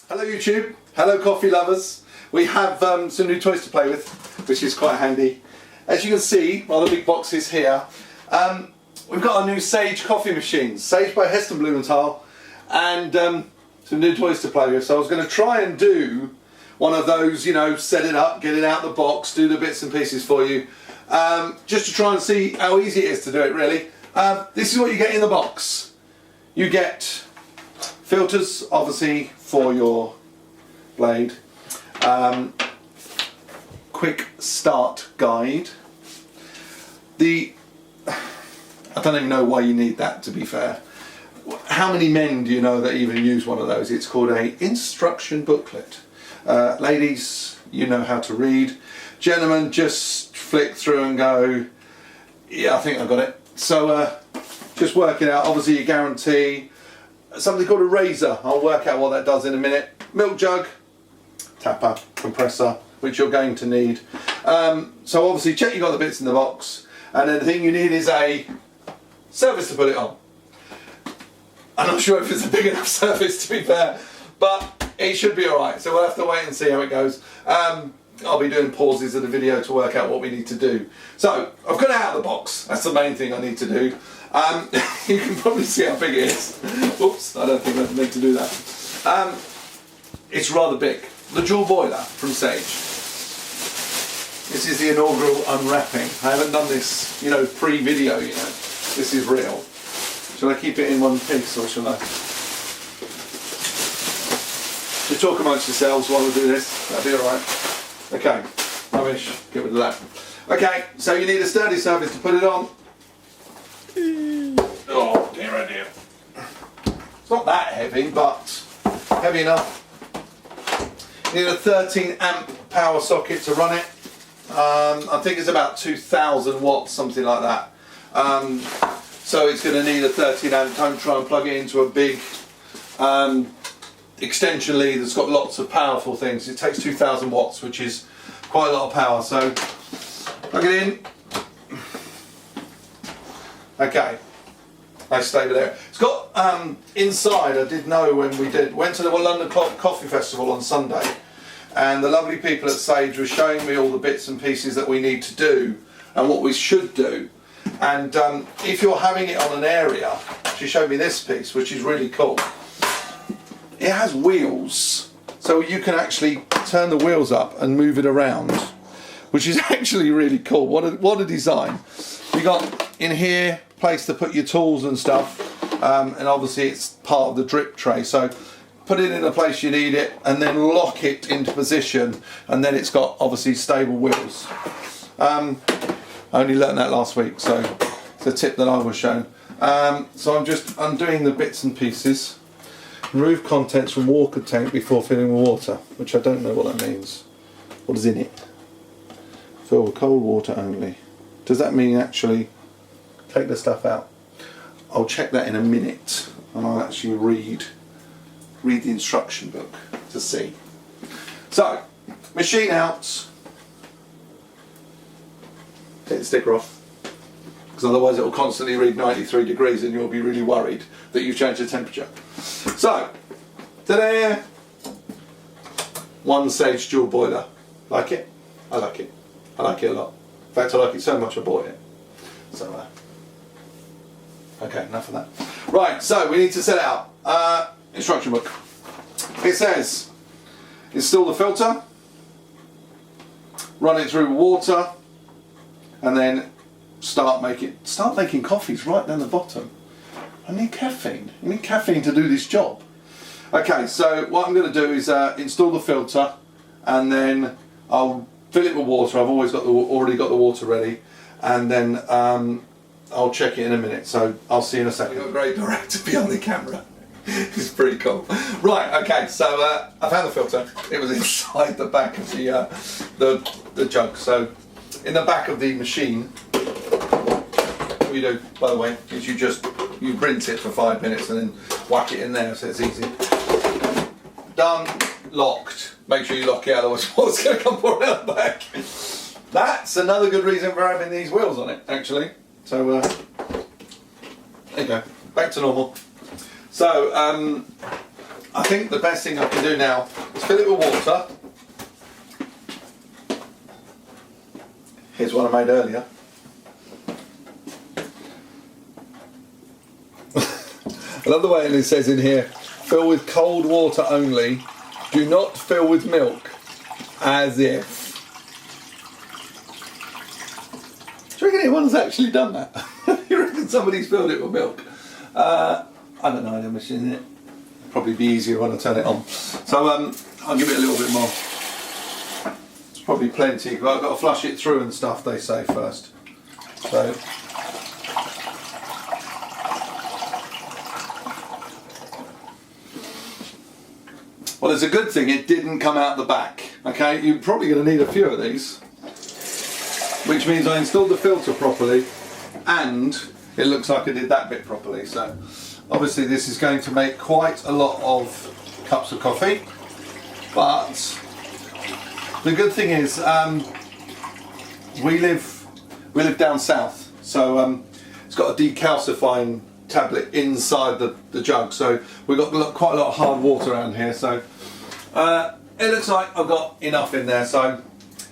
Hello YouTube, hello coffee lovers. We have some new toys to play with, which is quite handy. As you can see, one of the big boxes here, we've got our new Sage coffee machines, Sage by Heston Blumenthal, and some new toys to play with. So I was going to try and do one of those, you know, set it up, get it out the box, do the bits and pieces for you, just to try and see how easy it is to do it really. This is what you get in the box. You get filters, obviously, for your blade. Quick start guide. I don't even know why you need that, to be fair. How many men do you know that even use one of those? It's called a instruction booklet. Ladies, you know how to read. Gentlemen, just flick through and go, yeah, I think I've got it. So just work it out. Obviously you guarantee something called a razor. I'll work out what that does in a minute. Milk jug, tapper, compressor, which you're going to need. So obviously check you got the bits in the box, and then the thing you need is a surface to put it on. I'm not sure if it's a big enough surface, to be fair, but it should be alright, so we'll have to wait and see how it goes. I'll be doing pauses of the video to work out what we need to do. So I've got it out of the box. That's the main thing I need to do. You can probably see how big it is. Oops, I don't think I need to do that. It's rather big. The dual boiler from Sage. This is the inaugural unwrapping. I haven't done this, you know, pre-video, you know. This is real. Shall I keep it in one piece or shall I? Just talk amongst yourselves while we do this. That'll be alright. Okay, rubbish. Get rid of that. Okay, so you need a sturdy surface to put it on. Oh dear, oh dear. It's not that heavy, but heavy enough. You need a 13 amp power socket to run it. I think it's about 2000 watts, something like that. So it's going to need a 13 amp. Don't try and plug it into a big extension lead that's got lots of powerful things. It takes 2000 watts, which is quite a lot of power. So plug it in. Okay, nice stay there. It's got inside. I did know when we went to the London Coffee Festival on Sunday, and the lovely people at Sage were showing me all the bits and pieces that we need to do and what we should do. And if you're having it on an area, she showed me this piece, which is really cool. It has wheels, so you can actually turn the wheels up and move it around, which is actually really cool. What a design. You got in here place to put your tools and stuff, and obviously it's part of the drip tray, so put it in a place you need it and then lock it into position, and then it's got obviously stable wheels. I only learned that last week, so it's a tip that I was shown. So I'm just undoing the bits and pieces. Remove contents from walker tank before filling with water, which I don't know what that means. What is in it? Fill with cold water only. Does that mean actually take the stuff out? I'll check that in a minute, and I'll actually read the instruction book to see. So, machine out. Take the sticker off, because otherwise it will constantly read 93 degrees and you'll be really worried that you've changed the temperature. So, ta-da! One Sage dual boiler. Like it? I like it. I like it a lot. In fact, I like it so much I bought it. So, okay, enough of that. Right, so we need to set it out. Instruction book. It says, install the filter, run it through water, and then start making coffees right down the bottom. I need caffeine. I need caffeine to do this job. Okay, so what I'm going to do is install the filter, and then I'll fill it with water. I've already got the water ready, and then I'll check it in a minute. So I'll see you in a second. I've got a great director behind the camera. It's pretty cool. Right, okay, so I found the filter. It was inside the back of the jug. So in the back of the machine, what you do, by the way, is you rinse it for 5 minutes and then whack it in there, so it's easy. Done, locked. Make sure you lock it, otherwise water's going to come pouring out the back. That's another good reason for having these wheels on it, actually. So there you go, back to normal. So I think the best thing I can do now is fill it with water. Here's one I made earlier. I love the way it says in here, fill with cold water only. Do not fill with milk. As if. Do you reckon anyone's actually done that? You reckon somebody's filled it with milk? I don't know, I'm machine it. Probably be easier when I turn it on. So I'll give it a little bit more. It's probably plenty, but I've got to flush it through and stuff, they say first. So. Well, it's a good thing it didn't come out the back. Okay, you're probably going to need a few of these, which means I installed the filter properly, and it looks like I did that bit properly. So, obviously, this is going to make quite a lot of cups of coffee. But the good thing is, we live down south, so it's got a decalcifying tablet inside the jug, so we've got quite a lot of hard water around here, so it looks like I've got enough in there. So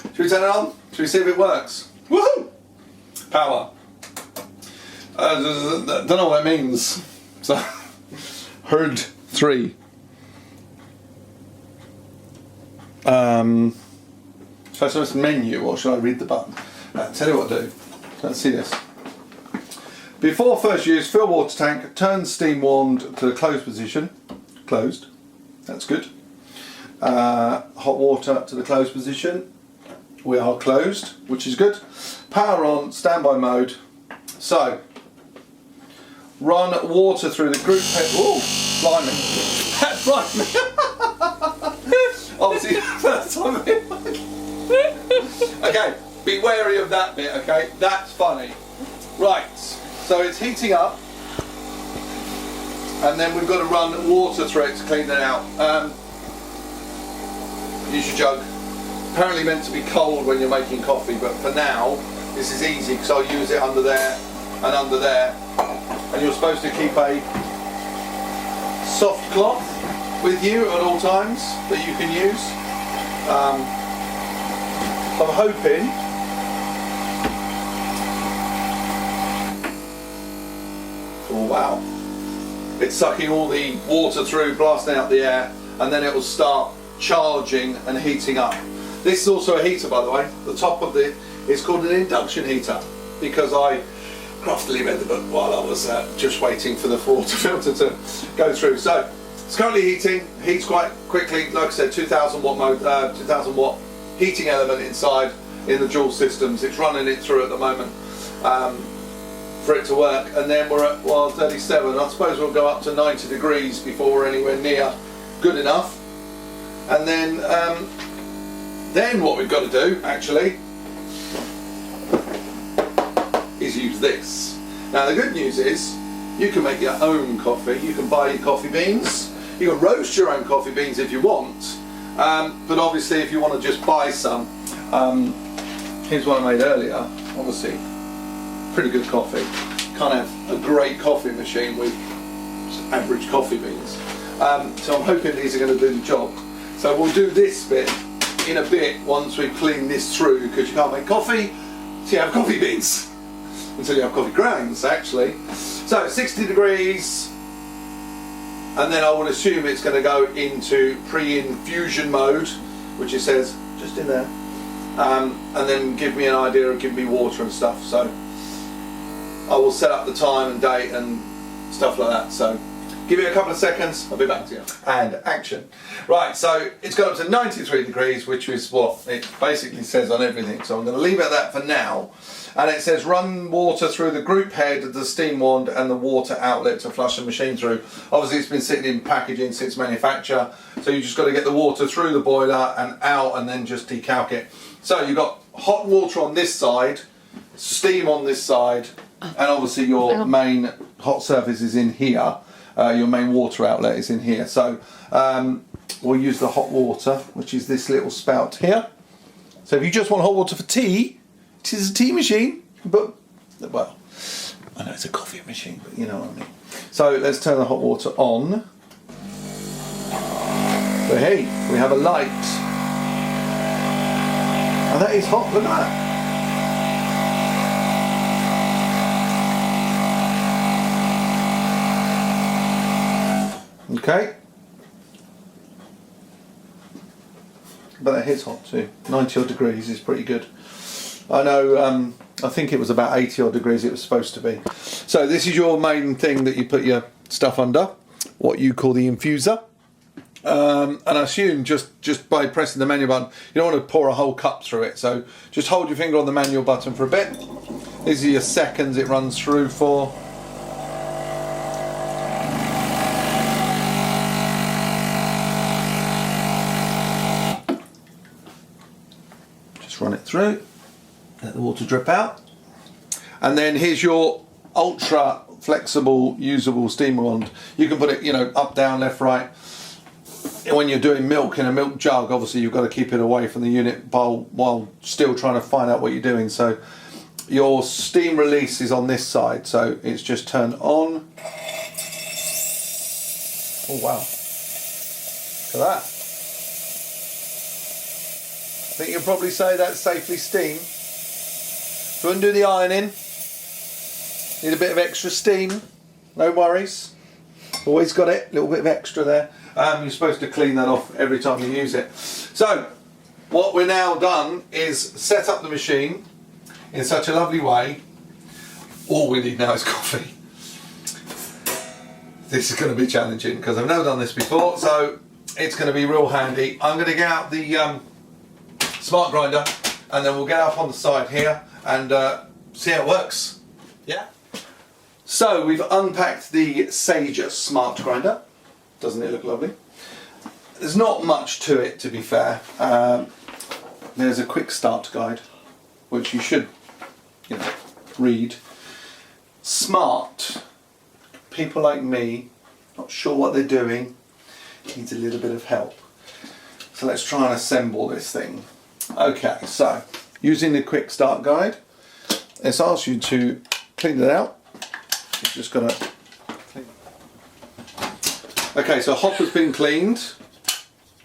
should we turn it on? Should we see if it works? Woohoo! Power. Don't know what it means. So herd 3. Should I press menu or should I read the button? Tell you what I'll do. Let's see this. Before first use, fill water tank, turn steam wand to the closed position. Closed. That's good. Hot water to the closed position. We are closed, which is good. Power on, standby mode. So, run water through the group head. Oh, blimey. That's blimey. Obviously, first time. Okay, be wary of that bit, okay? That's funny. Right. So it's heating up, and then we've got to run water through it to clean it out. Use your jug. Apparently meant to be cold when you're making coffee, but for now, this is easy because I'll use it under there and under there. And you're supposed to keep a soft cloth with you at all times that you can use. I'm hoping oh wow, it's sucking all the water through, blasting out the air, and then it will start charging and heating up. This is also a heater, by the way. The top of it is called an induction heater because I craftily read the book while I was just waiting for the water filter to go through. So it's currently heating, heats quite quickly. Like I said, 2000 watt mode, 2000 watt heating element inside in the dual systems. It's running it through at the moment. For it to work, and then we're at 37. I suppose we'll go up to 90 degrees before we're anywhere near good enough. And then what we've got to do actually is use this. Now the good news is you can make your own coffee. You can buy your coffee beans. You can roast your own coffee beans if you want. But obviously, if you want to just buy some, here's one I made earlier. Obviously. Pretty good coffee. Can't have a great coffee machine with average coffee beans. So I'm hoping these are going to do the job. So we'll do this bit in a bit once we've cleaned this through, because you can't make coffee till you have coffee beans. Until you have coffee grounds, actually. So 60 degrees, and then I would assume it's going to go into pre-infusion mode, which it says just in there, and then give me an idea of give me water and stuff. So I will set up the time and date and stuff like that. So give it a couple of seconds, I'll be back to you. And action. Right, so it's got up to 93 degrees, which is what it basically says on everything. So I'm going to leave it at that for now. And it says run water through the group head, the steam wand and the water outlet to flush the machine through. Obviously it's been sitting in packaging since manufacture. So you just got to get the water through the boiler and out and then just decalc it. So you've got hot water on this side, steam on this side, and obviously your main hot surface is in here. Your main water outlet is in here. So we'll use the hot water, which is this little spout here. So if you just want hot water for tea, it is a tea machine. But well, I know it's a coffee machine, but you know what I mean. So let's turn the hot water on. But hey, we have a light. And that is hot, look at that. Okay. But that is hot too. 90 odd degrees is pretty good. I know, I think it was about 80 odd degrees it was supposed to be. So this is your main thing that you put your stuff under, what you call the infuser. And I assume just by pressing the manual button, you don't want to pour a whole cup through it. So just hold your finger on the manual button for a bit. These are your seconds it runs through for. Just run it through. Let the water drip out. And then here's your ultra flexible usable steamer wand. You can put it, you know, up, down, left, right. When you're doing milk in a milk jug, obviously you've got to keep it away from the unit bowl while still trying to find out what you're doing. So your steam release is on this side, so it's just turned on. Oh wow, look at that. I think you'll probably say that's safely steam. If you undo the ironing, need a bit of extra steam, no worries. Always got it, a little bit of extra there. You're supposed to clean that off every time you use it. So, what we're now done is set up the machine in such a lovely way. All we need now is coffee. This is going to be challenging because I've never done this before, so it's going to be real handy. I'm going to get out the smart grinder and then we'll get up on the side here and see how it works. Yeah. So we've unpacked the Sager smart grinder. Doesn't it look lovely? There's not much to it, to be fair. There's a quick start guide, which you should, you know, read. Smart. People like me, not sure what they're doing, needs a little bit of help. So let's try and assemble this thing. Okay, so using the quick start guide, it's asked you to clean it out. You've just got to clean. Okay, so hopper's been cleaned.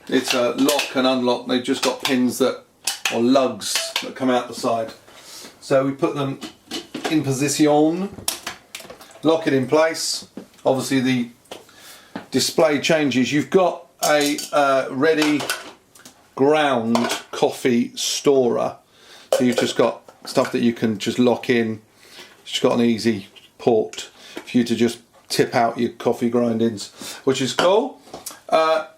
It's a lock and unlock. They've just got pins that, or lugs that come out the side. So we put them in position, lock it in place. Obviously the display changes. You've got a ready ground coffee storer. So you've just got stuff that you can just lock in. It's just got an easy port for you to just tip out your coffee grindings, which is cool.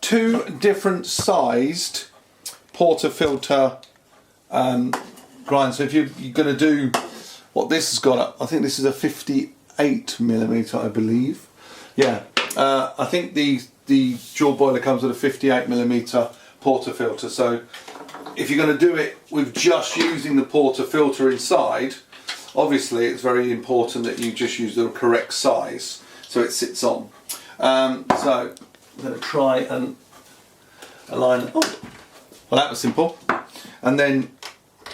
Two different sized portafilter grind. So if you're going to do what this has got, I think this is a 58mm, I believe. Yeah, I think the dual boiler comes with a 58mm portafilter. So if you're going to do it with just using the portafilter inside, obviously it's very important that you just use the correct size so it sits on. So I'm going to try and align. Oh, well, that was simple. And then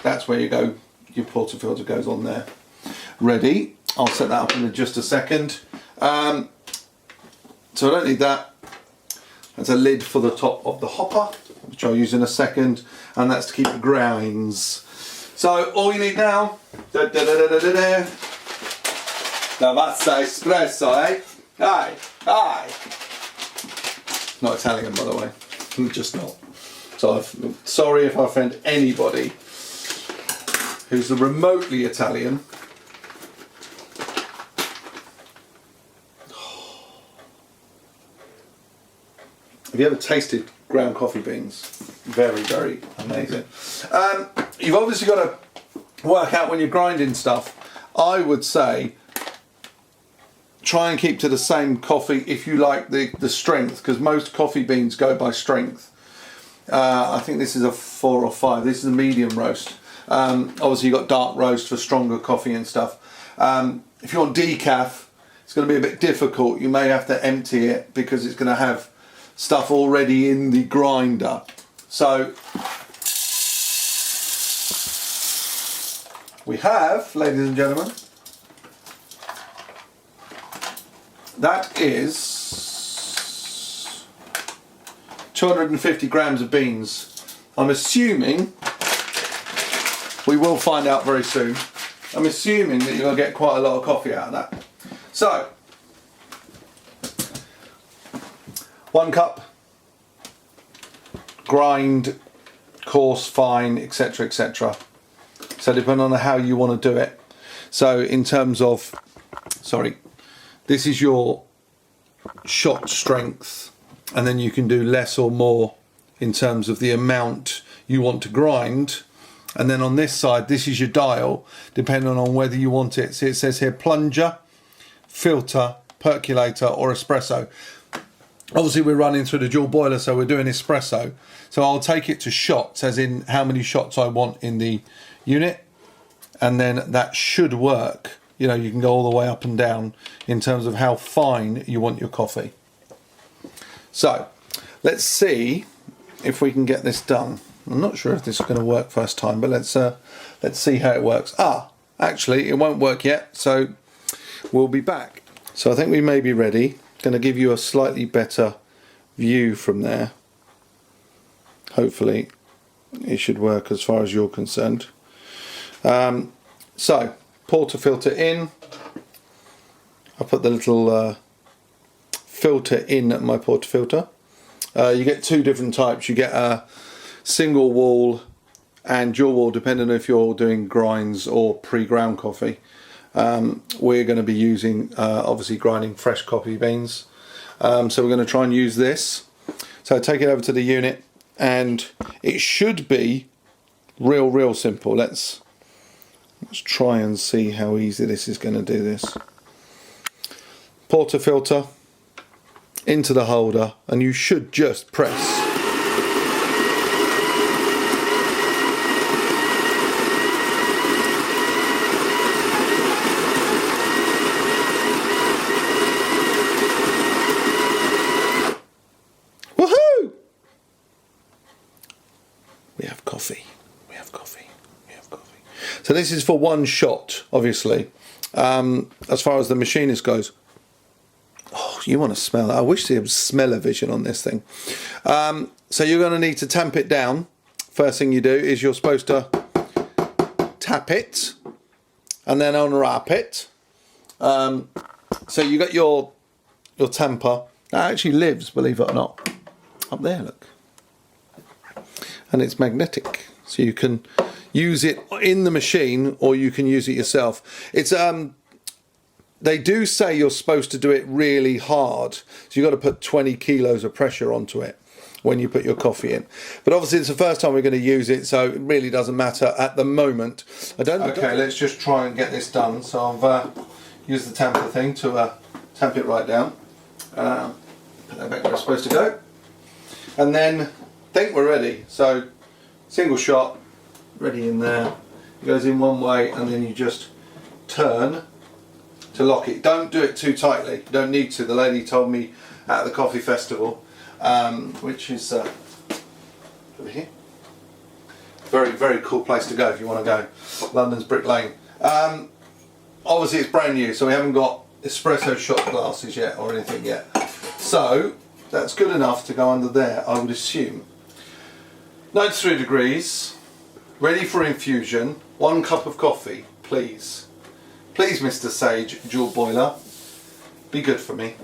that's where you go. Your portafilter goes on there. Ready. I'll set that up in just a second. So I don't need that. That's a lid for the top of the hopper, which I'll use in a second, and that's to keep the grinds. So all you need now, Lavazza espresso, eh? Aye, aye. Not Italian, by the way. I'm just not. So sorry if I offend anybody who's remotely Italian. Have you ever tasted ground coffee beans? Very, very amazing. You've obviously got to work out when you're grinding stuff. I would say try and keep to the same coffee if you like the strength, because most coffee beans go by strength. I think this is a 4 or 5. This is a medium roast. Obviously you've got dark roast for stronger coffee and stuff. If you want decaf, it's going to be a bit difficult. You may have to empty it because it's going to have stuff already in the grinder. So we have, ladies and gentlemen, that is 250 grams of beans. I'm assuming, we will find out very soon, I'm assuming that you're going to get quite a lot of coffee out of that. So, 1 cup, grind, coarse, fine, etc, etc. So depending on how you want to do it. So in terms of, this is your shot strength, and then you can do less or more in terms of the amount you want to grind. And then on this side, this is your dial, depending on whether you want it. So it says here plunger, filter, percolator or espresso. Obviously we're running through the dual boiler, so we're doing espresso. So I'll take it to shots, as in how many shots I want in the unit. And then that should work. You know, you can go all the way up and down in terms of how fine you want your coffee. So let's see if we can get this done. I'm not sure if this is going to work first time, but let's see how it works. Actually it won't work yet, so we'll be back. So I think we may be ready. Going to give you a slightly better view from there. Hopefully it should work as far as you're concerned. So portafilter in. I put the little filter in my portafilter. You get 2 different types. You get a single wall and dual wall, depending on if you're doing grinds or pre-ground coffee. We're going to be using obviously grinding fresh coffee beans. So we're going to try and use this. So take it over to the unit, and it should be real simple. Let's try and see how easy this is going to do this. Portafilter into the holder, and you should just press. Woohoo! We have coffee. We have coffee. We have coffee. So this is for 1 shot, obviously. As far as the machinist goes. Oh, you want to smell it. I wish there was smell-o-vision on this thing. So you're going to need to tamp it down. First thing you do is you're supposed to tap it and then unwrap it. So you got your tamper. That actually lives, believe it or not. Up there, look. And it's magnetic. So you can use it in the machine or you can use it yourself. It's they do say you're supposed to do it really hard, so you've got to put 20 kilos of pressure onto it when you put your coffee in. But obviously it's the first time we're going to use it, so it really doesn't matter at the moment. Okay, let's just try and get this done. So I've used the tamper thing to tamp it right down. Put that back where it's supposed to go. And then I think we're ready. So single shot, ready in there. It goes in one way and then you just turn to lock it. Don't do it too tightly. You don't need to. The lady told me at the coffee festival, which is over here. Very cool place to go if you want to go. London's Brick Lane. Obviously it's brand new, so we haven't got espresso shot glasses yet or anything yet. So that's good enough to go under there, I would assume. 93 degrees, ready for infusion. 1 cup of coffee, please. Please, Mr. Sage dual boiler, be good for me.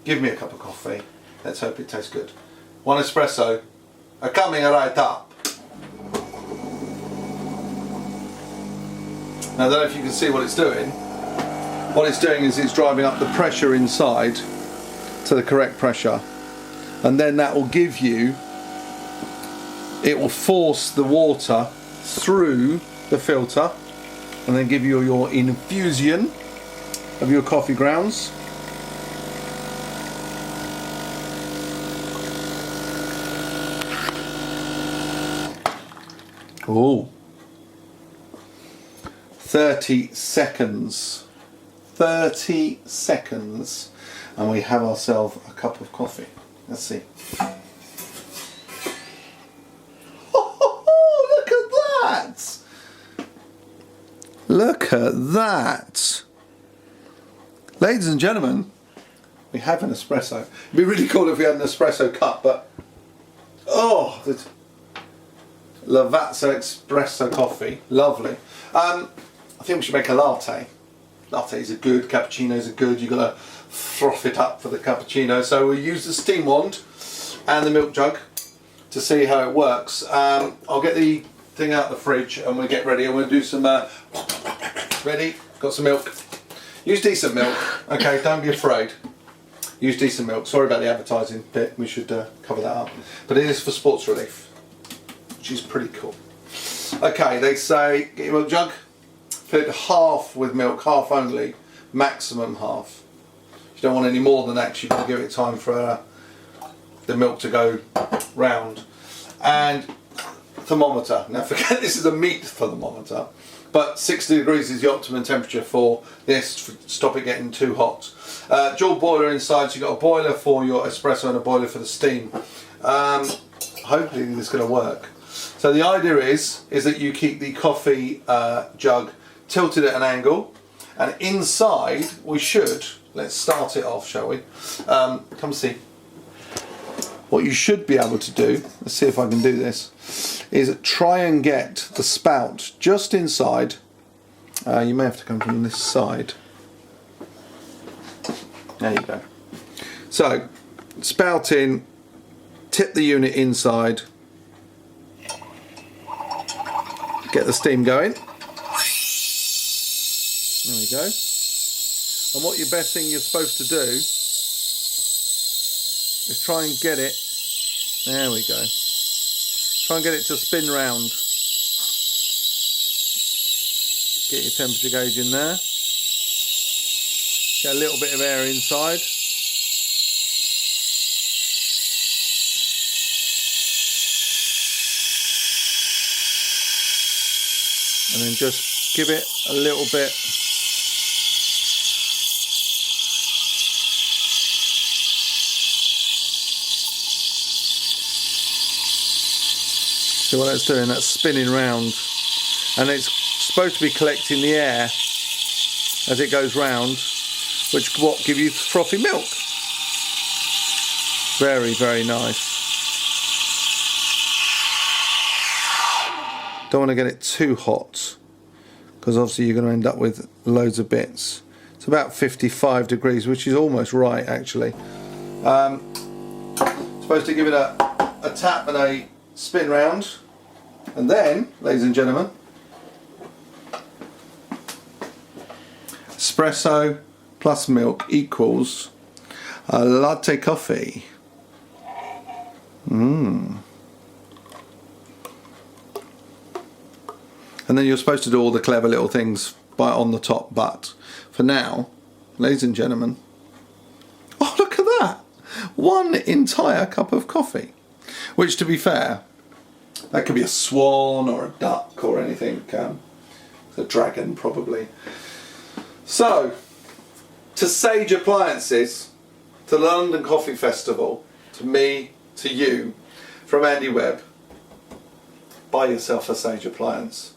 Give me a cup of coffee. Let's hope it tastes good. 1 espresso, coming right up. Now I don't know if you can see what it's doing. What it's doing is it's driving up the pressure inside to the correct pressure, and then that will give you, it will force the water through the filter and then give you your infusion of your coffee grounds. Ooh. 30 seconds. 30 seconds and we have ourselves a cup of coffee. Let's see. Oh, look at that! Look at that! Ladies and gentlemen, we have an espresso. It'd be really cool if we had an espresso cup, but Oh, the Lavazza espresso coffee, lovely. I think we should make a latte. Lattes are good, cappuccinos are good. You've got to froth it up for the cappuccino. So we'll use the steam wand and the milk jug to see how it works. I'll get the thing out of the fridge and we'll get ready. I'm going to do some. Ready? Got some milk. Use decent milk. Okay, don't be afraid. Use decent milk. Sorry about the advertising bit. We should cover that up. But it is for Sports Relief, which is pretty cool. Okay, they say get your milk jug. Fill it half with milk, half only, maximum half. You don't want any more than that because you've got to give it time for the milk to go round. And thermometer. Now forget this is a meat thermometer, but 60 degrees is the optimum temperature for this to stop it getting too hot. Dual boiler inside, so you've got a boiler for your espresso and a boiler for the steam. Hopefully this is going to work. So the idea is that you keep the coffee jug tilted at an angle, and inside we should, let's start it off, shall we? Come see. What you should be able to do, let's see if I can do this, is try and get the spout just inside. You may have to come from this side. There you go. So, spout in, tip the unit inside, get the steam going. There we go. And what your best thing you're supposed to do is try and get it, there we go, try and get it to spin round. Get your temperature gauge in there, get a little bit of air inside. And then just give it a little bit. See what that's doing? That's spinning round, and it's supposed to be collecting the air as it goes round, which what give you frothy milk. Very, very nice. Don't want to get it too hot because obviously you're going to end up with loads of bits. It's about 55 degrees, which is almost right actually. Supposed to give it a tap and a spin round, and then, ladies and gentlemen, espresso plus milk equals a latte coffee. And then you're supposed to do all the clever little things on the top, but for now, ladies and gentlemen, oh look at that! One entire cup of coffee, which to be fair, that could be a swan or a duck or anything, a dragon probably. So, to Sage Appliances, to the London Coffee Festival, to me, to you, from Andy Webb, buy yourself a Sage appliance.